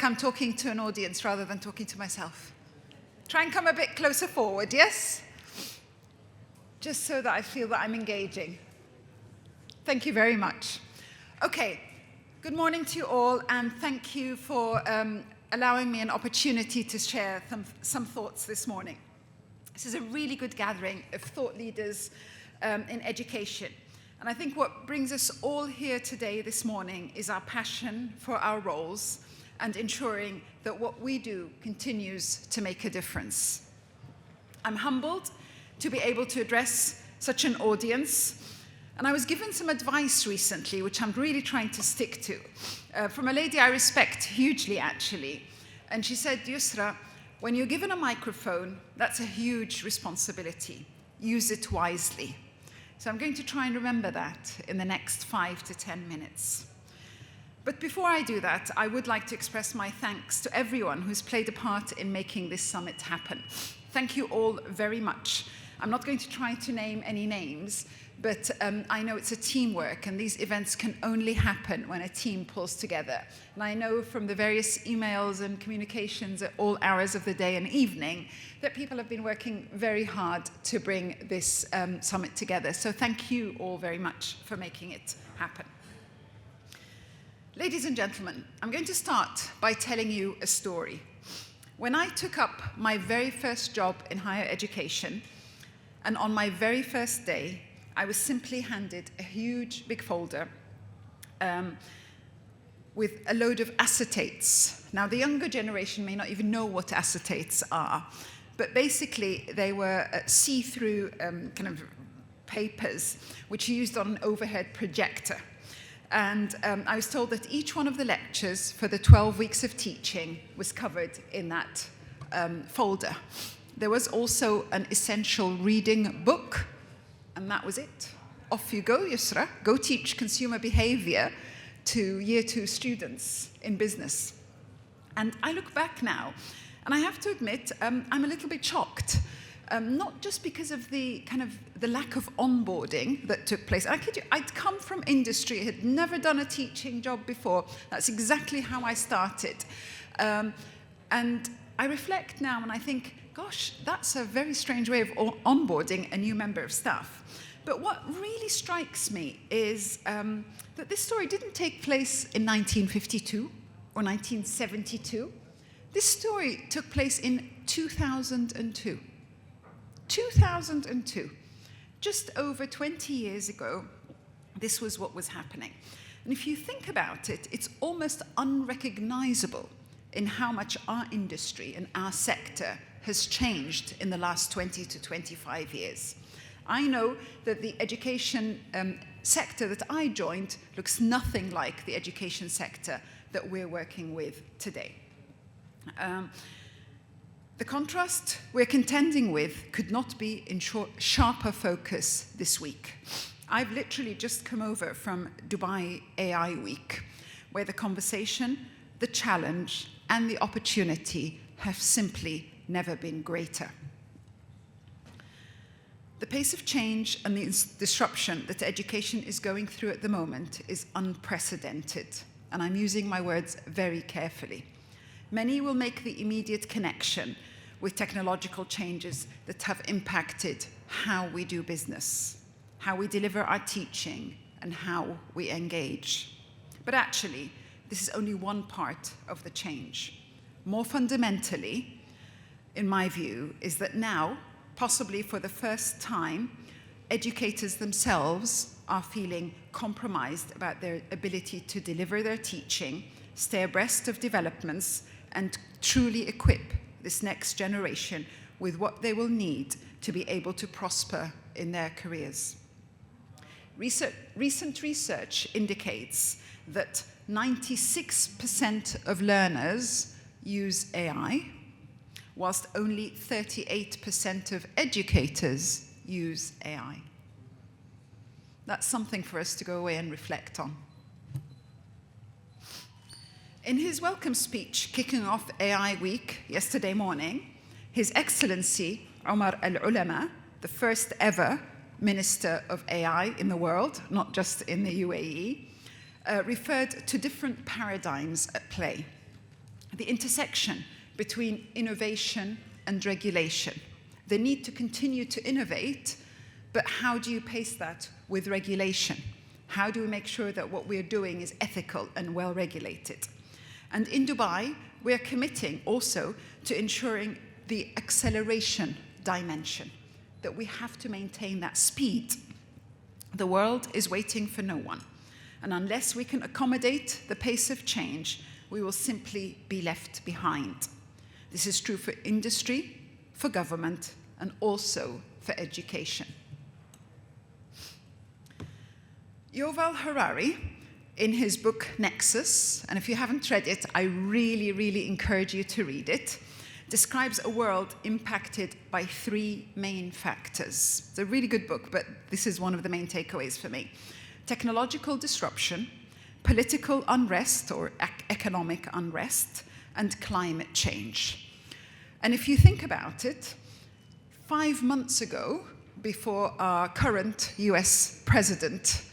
I'm talking to an audience rather than talking to myself. Try and come a bit closer forward, yes? Just so that I feel that I'm engaging. Thank you very much. Okay, good morning to you all, and thank you for allowing me an opportunity to share some thoughts this morning. This is a really good gathering of thought leaders in education. And I think what brings us all here today, this morning, is our passion for our roles and ensuring that what we do continues to make a difference. I'm humbled to be able to address such an audience. And I was given some advice recently, which I'm really trying to stick to, from a lady I respect hugely, actually. And she said, Yusra, when you're given a microphone, that's a huge responsibility. Use it wisely. So I'm going to try and remember that in the next 5 to 10 minutes. But before I do that, I would like to express my thanks to everyone who's played a part in making this summit happen. Thank you all very much. I'm not going to try to name any names, but I know it's a teamwork, and these events can only happen when a team pulls together. And I know from the various emails and communications at all hours of the day and evening that people have been working very hard to bring this summit together. So thank you all very much for making it happen. Ladies and gentlemen, I'm going to start by telling you a story. When I took up my very first job in higher education, and on my very first day, I was simply handed a huge big folder with a load of acetates. Now, the younger generation may not even know what acetates are, but basically they were see-through kind of papers which you used on an overhead projector. And I was told that each one of the lectures for the 12 weeks of teaching was covered in that folder. There was also an essential reading book, and that was it. Off you go, Yusra. Go teach consumer behavior to year 2 students in business. And I look back now, and I have to admit, I'm a little bit shocked. Not just because of the lack of onboarding that took place. I kid you, I'd come from industry, had never done a teaching job before. That's exactly how I started. And I reflect now and I think, gosh, that's a very strange way of onboarding a new member of staff. But what really strikes me is that this story didn't take place in 1952 or 1972. This story took place in 2002. 2002. Just over 20 years ago, this was what was happening. And if you think about it, it's almost unrecognizable in how much our industry and our sector has changed in the last 20 to 25 years. I know that the education sector that I joined looks nothing like the education sector that we're working with today. The contrast we're contending with could not be in sharper focus this week. I've literally just come over from Dubai AI Week, where the conversation, the challenge, and the opportunity have simply never been greater. The pace of change and the disruption that education is going through at the moment is unprecedented, and I'm using my words very carefully. Many will make the immediate connection with technological changes that have impacted how we do business, how we deliver our teaching, and how we engage. But actually, this is only one part of the change. More fundamentally, in my view, is that now, possibly for the first time, educators themselves are feeling compromised about their ability to deliver their teaching, stay abreast of developments, and truly equip this next generation with what they will need to be able to prosper in their careers. Recent research indicates that 96% of learners use AI, whilst only 38% of educators use AI. That's something for us to go away and reflect on. In his welcome speech kicking off AI Week yesterday morning, His Excellency Omar Al-Ulama, the first ever Minister of AI in the world, not just in the UAE, referred to different paradigms at play. the intersection between innovation and regulation. The need to continue to innovate, but how do you pace that with regulation? How do we make sure that what we're doing is ethical and well regulated? And in Dubai, we're committing also to ensuring the acceleration dimension, that we have to maintain that speed. The world is waiting for no one. And unless we can accommodate the pace of change, we will simply be left behind. This is true for industry, for government, and also for education. Yuval Harari, in his book Nexus, and if you haven't read it, I really, really encourage you to read it, describes a world impacted by 3 main factors. It's a really good book, but this is one of the main takeaways for me. Technological disruption, political unrest or economic unrest, and climate change. And if you think about it, 5 months ago, before our current US president,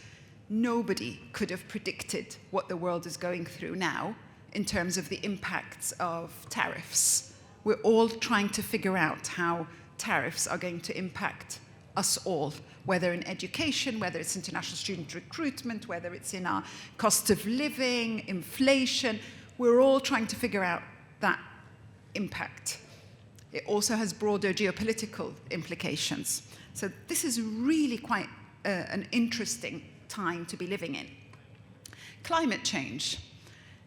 nobody could have predicted what the world is going through now in terms of the impacts of tariffs. We're all trying to figure out how tariffs are going to impact us all, whether in education, whether it's international student recruitment, whether it's in our cost of living, inflation. We're all trying to figure out that impact. It also has broader geopolitical implications. So this is really quite an interesting time to be living in. Climate change.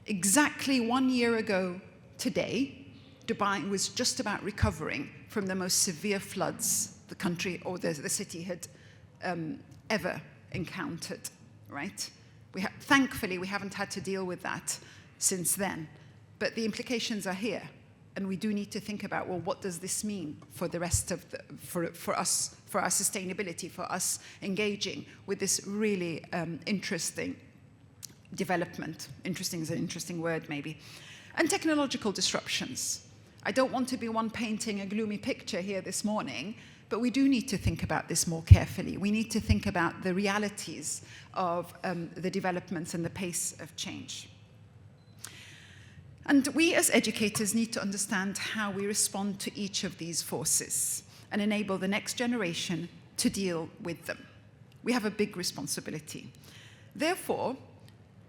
Exactly 1 year ago today, Dubai was just about recovering from the most severe floods the country or the city had ever encountered, right? Thankfully, we haven't had to deal with that since then, but the implications are here, and we do need to think about, well, what does this mean for the rest of for us, for our sustainability, for us engaging with this really interesting development. Interesting is an interesting word, maybe. And technological disruptions. I don't want to be one painting a gloomy picture here this morning, but we do need to think about this more carefully. We need to think about the realities of the developments and the pace of change. And we as educators need to understand how we respond to each of these forces and enable the next generation to deal with them. We have a big responsibility. Therefore,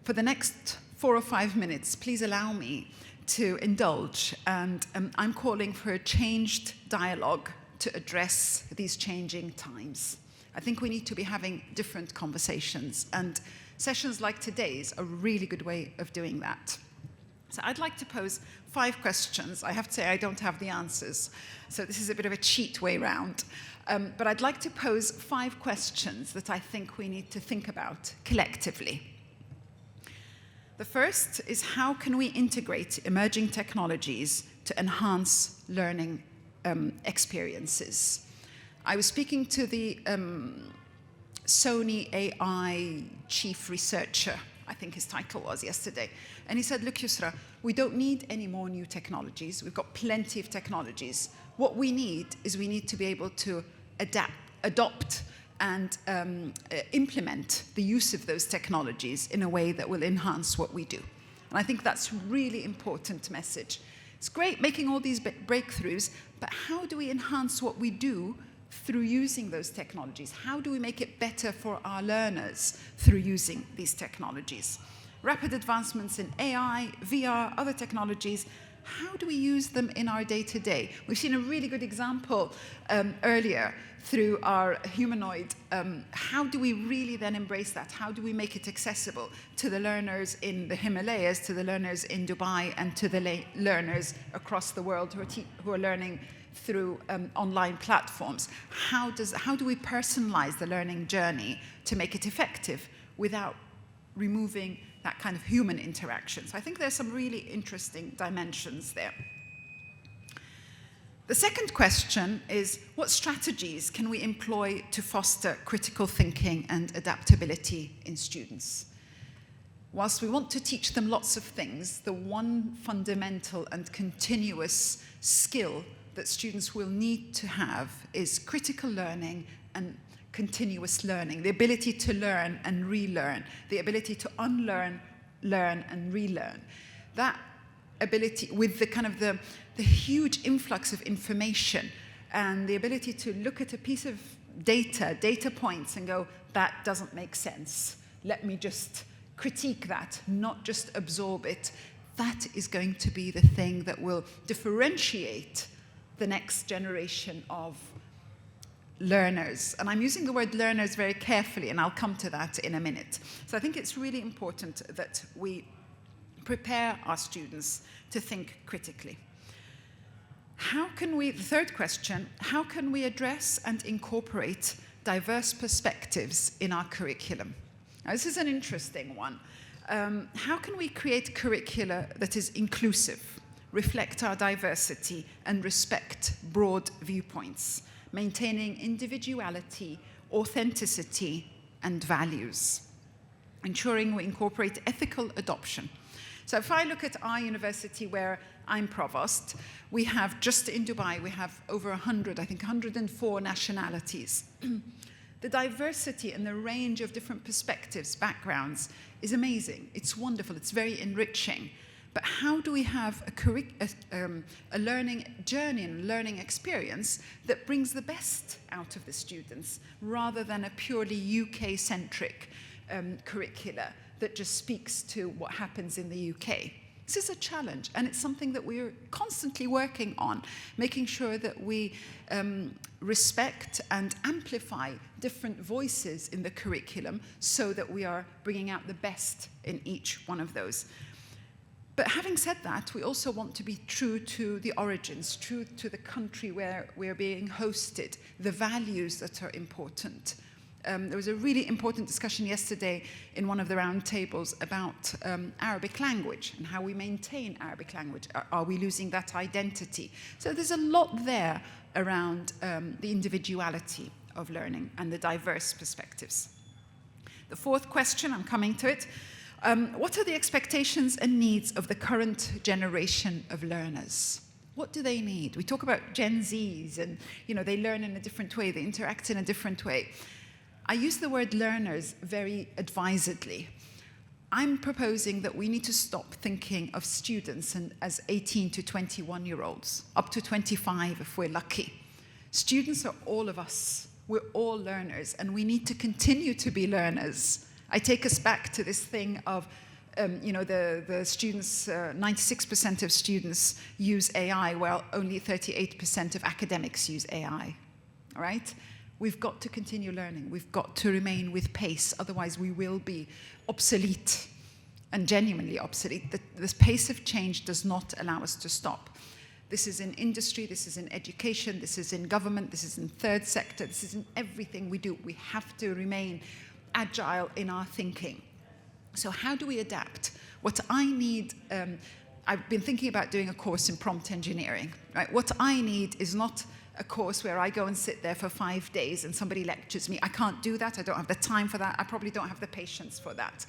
for the next 4 or 5 minutes, please allow me to indulge, and I'm calling for a changed dialogue to address these changing times. I think we need to be having different conversations, and sessions like today's are a really good way of doing that. So I'd like to pose 5 questions. I have to say I don't have the answers, so this is a bit of a cheat way round. But I'd like to pose 5 questions that I think we need to think about collectively. The first is, how can we integrate emerging technologies to enhance learning experiences? I was speaking to the Sony AI chief researcher, I think his title was, yesterday, and he said, look, Yusra, we don't need any more new technologies. We've got plenty of technologies. What we need is we need to be able to adopt and implement the use of those technologies in a way that will enhance what we do. And I think that's a really important message. It's great making all these breakthroughs, but how do we enhance what we do through using those technologies? How do we make it better for our learners through using these technologies? Rapid advancements in AI, VR, other technologies, how do we use them in our day-to-day? We've seen a really good example earlier through our humanoid. How do we really then embrace that? How do we make it accessible to the learners in the Himalayas, to the learners in Dubai, and to the learners across the world who are learning through online platforms? How do we personalize the learning journey to make it effective without removing that kind of human interaction? So I think there's some really interesting dimensions there. The second question is, what strategies can we employ to foster critical thinking and adaptability in students? Whilst we want to teach them lots of things, the one fundamental and continuous skill that students will need to have is critical learning and continuous learning, the ability to learn and relearn, the ability to unlearn, learn, and relearn. That ability, with the kind of the huge influx of information and the ability to look at a piece of data points and go, that doesn't make sense. Let me just critique that, not just absorb it. That is going to be the thing that will differentiate the next generation of learners. And I'm using the word learners very carefully, and I'll come to that in a minute. So I think it's really important that we prepare our students to think critically. The third question, how can we address and incorporate diverse perspectives in our curriculum? Now, this is an interesting one. How can we create curricula that is inclusive, reflect our diversity, and respect broad viewpoints, maintaining individuality, authenticity, and values, ensuring we incorporate ethical adoption? So if I look at our university where I'm provost, we have, just in Dubai, we have over 100, I think 104 nationalities. The diversity and the range of different perspectives, backgrounds, is amazing. It's wonderful. It's very enriching. But how do we have a learning journey and learning experience that brings the best out of the students, rather than a purely UK-centric curricula that just speaks to what happens in the UK? This is a challenge, and it's something that we're constantly working on, making sure that we respect and amplify different voices in the curriculum so that we are bringing out the best in each one of those. But having said that, we also want to be true to the origins, true to the country where we're being hosted, the values that are important. There was a really important discussion yesterday in one of the round tables about Arabic language and how we maintain Arabic language. Are we losing that identity? So there's a lot there around the individuality of learning and the diverse perspectives. The fourth question, I'm coming to it. What are the expectations and needs of the current generation of learners? What do they need? We talk about Gen Zs and, they learn in a different way, they interact in a different way. I use the word learners very advisedly. I'm proposing that we need to stop thinking of students as 18 to 21-year-olds, up to 25 if we're lucky. Students are all of us. We're all learners, and we need to continue to be learners. I take us back to this thing of, the students, 96% of students use AI, while only 38% of academics use AI, all right? We've got to continue learning. We've got to remain with pace. Otherwise, we will be obsolete, and genuinely obsolete. This pace of change does not allow us to stop. This is in industry, this is in education, this is in government, this is in third sector, this is in everything we do. We have to remain agile in our thinking. So how do we adapt? What I need, I've been thinking about doing a course in prompt engineering. Right? What I need is not a course where I go and sit there for 5 days and somebody lectures me. I can't do that. I don't have the time for that. I probably don't have the patience for that.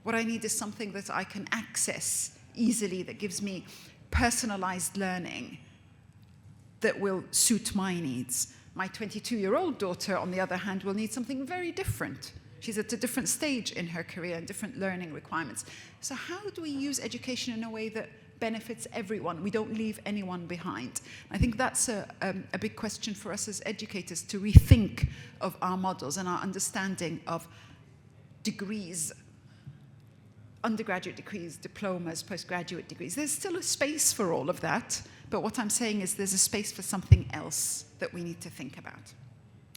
What I need is something that I can access easily, that gives me personalized learning that will suit my needs. My 22-year-old daughter, on the other hand, will need something very different. She's at a different stage in her career and different learning requirements. So how do we use education in a way that benefits everyone? We don't leave anyone behind. I think that's a big question for us as educators, to rethink of our models and our understanding of degrees, undergraduate degrees, diplomas, postgraduate degrees. There's still a space for all of that, but what I'm saying is there's a space for something else that we need to think about.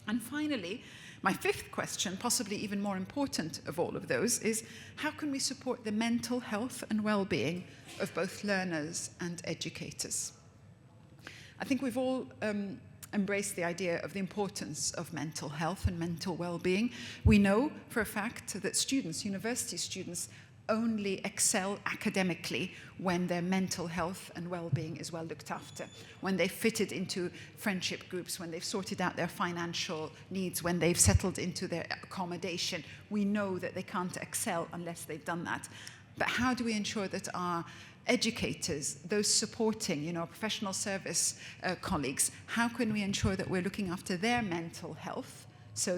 And finally, my fifth question, possibly even more important of all of those, is how can we support the mental health and well-being of both learners and educators? I think we've all embraced the idea of the importance of mental health and mental well-being. We know for a fact that students, university students, only excel academically when their mental health and well-being is well looked after, when they've fitted into friendship groups, when they've sorted out their financial needs, when they've settled into their accommodation. We know that they can't excel unless they've done that. But how do we ensure that our educators, those supporting, professional service colleagues, how can we ensure that we're looking after their mental health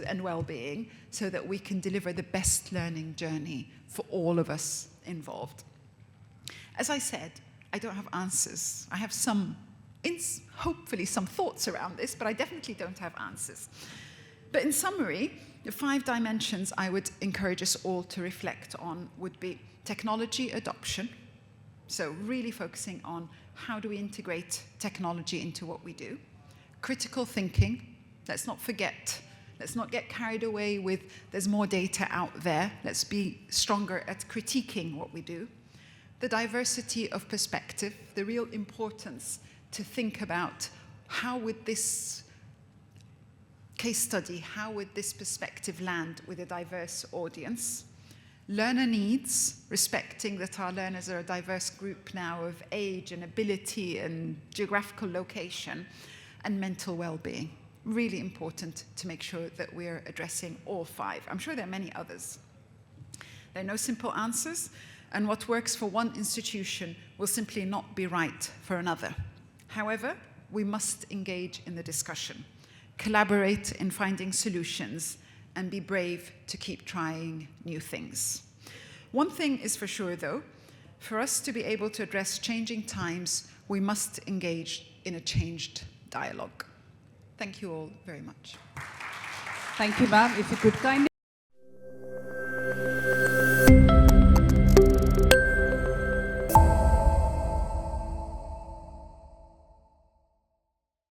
and well-being so that we can deliver the best learning journey for all of us involved? As I said, I don't have answers. I have hopefully some thoughts around this, but I definitely don't have answers. But in summary, the 5 dimensions I would encourage us all to reflect on would be technology adoption. So really focusing on how do we integrate technology into what we do. Critical thinking. Let's not forget. Let's not get carried away with there's more data out there. Let's be stronger at critiquing what we do. The diversity of perspective, the real importance to think about how would this case study, how would this perspective land with a diverse audience? Learner needs, respecting that our learners are a diverse group now of age and ability and geographical location, and mental well-being. Really important to make sure that we're addressing all 5. I'm sure there are many others. There are no simple answers, and what works for one institution will simply not be right for another. However, we must engage in the discussion, collaborate in finding solutions, and be brave to keep trying new things. One thing is for sure, though, for us to be able to address changing times, we must engage in a changed dialogue. Thank you all very much. Thank you, ma'am. If you could kindly